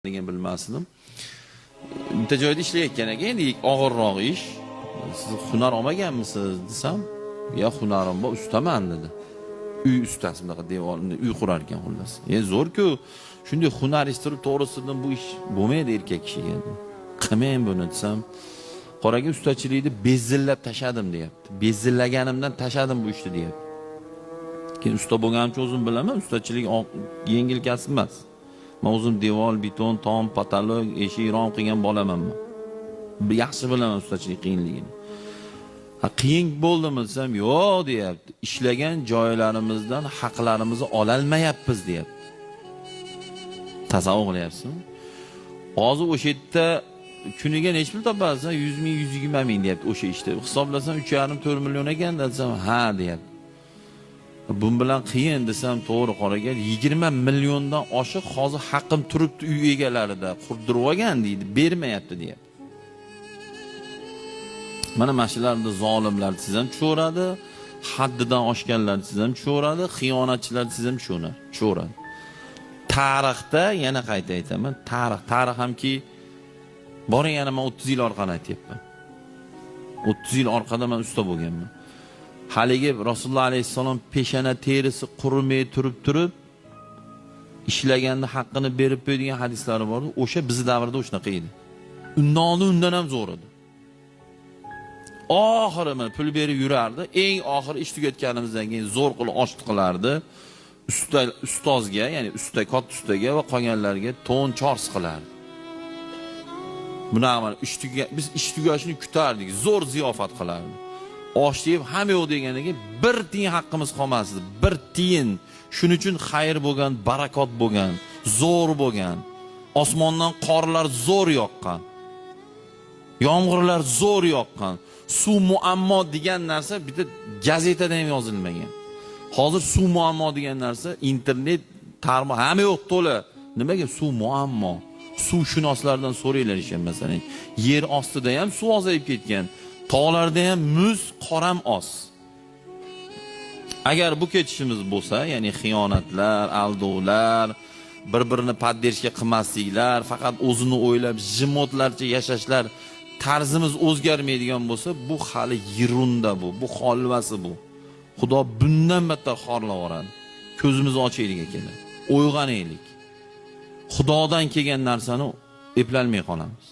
degan bilmasdim. Bitta joyda ishlayotgan ekan, endi og'irroq ish. Siz hunar olmaganmisiz desam, "Ya hunarim bor, ustaman" dedi. Uy ustasi bunaqa devorni uy qurar ekan xullas. Zo'r-ku. Shunday hunar istirib to'g'risidan bu ish bo'lmaydi erkak kishiga. Qilmang buni desam, qoraga ustachilikni bezillab tashadim deyapti. Bezillaganimdan tashadim bu ishni deyapti. Keyin usta bo'lganimcha o'zim bilaman, ustachilik yengil kasb emas. Men o'zim devor, beton, tom, patolog, eshik, rom qilgan bolaman men. Yaxshi bilaman ustachilik qiyinligini. Qiyin bo'ldimi desam, yo'q deyapti. Ishlagan joylarimizdan haqlarimizni ololmayapmiz deyapti. Tasavvur qilyapsizmi? Hozir o'sha yerda kuniga necha pul topasiz? 100 ming, 120 ming deyapti o'sha ishda. Hisoblasam 3,5-4 million ekan desam, ha deyapti. Bu bilan qiyin desam, to'g'ri qoraga 20 milliondan oshiq hozir haqqim turibdi uy egalarida, qurdirib olgan deydi, bermayapti deyapti. Mana mashlarni zolimlar siz ham cho'radi, haddidan oshganlar siz ham cho'radi, xiyonatchilar siz ham cho'radi. Tarixda yana qayta aytaman, tarix hamki boring, yana men 30 yil orqani aytyapman. 30 yil orqada men usta bo'lganman. Haligi Rasululloh alayhisalom peshana terisi qurimay turib ishlaganda haqqini berib qo'ydigan hadislari bor. O'sha bizning davrda o'shnaqa edi. Undan ham zo'r edi. Oxiri men pul berib yurardi. Eng oxir ish tugatganimizdan keyin zo'r qilib osh qilardi. Ustozga, ya'ni katta ustaga va qolganlarga to'n chors qilardi. Bunaqa biz ish tugashini kutardik, zo'r ziyofat qilardi. Osh yeb hamma yo'q deganiga bir tiyin haqqimiz qolmasdi. Bir tiyin. Shuning uchun xayr bo'lgan, barakot bo'lgan, zo'r bo'lgan. Osmondan qorlar zo'r yoqqan. Yomg'irlar zo'r yoqqan. Suv muammo degan narsa bitta gazetada ham yozilmagan. Hozir suv muammo degan narsa internet tarmoq hamma yo'q to'la. Nimaga suv muammo? Suvshunoslardan so'raylar ishim masalan. Yer ostida ham suv ozayib ketgan. Tog'larda ham muz, qoram oz. Agar bu ketishimiz bo'lsa, ya'ni xiyonatlar, aldovlar, bir-birini podderishga qilmasliklar, faqat o'zini o'ylab jimotlarcha yashashlar, tarzimiz o'zgarmaydigan bo'lsa, bu hali yirunda bu xolvasi bu. Xudo bundan battar xorlab yuboradi. Ko'zimizni ochaylik akalar. Uyg'onaylik. Xudodan kelgan narsani eplolmay qolamiz.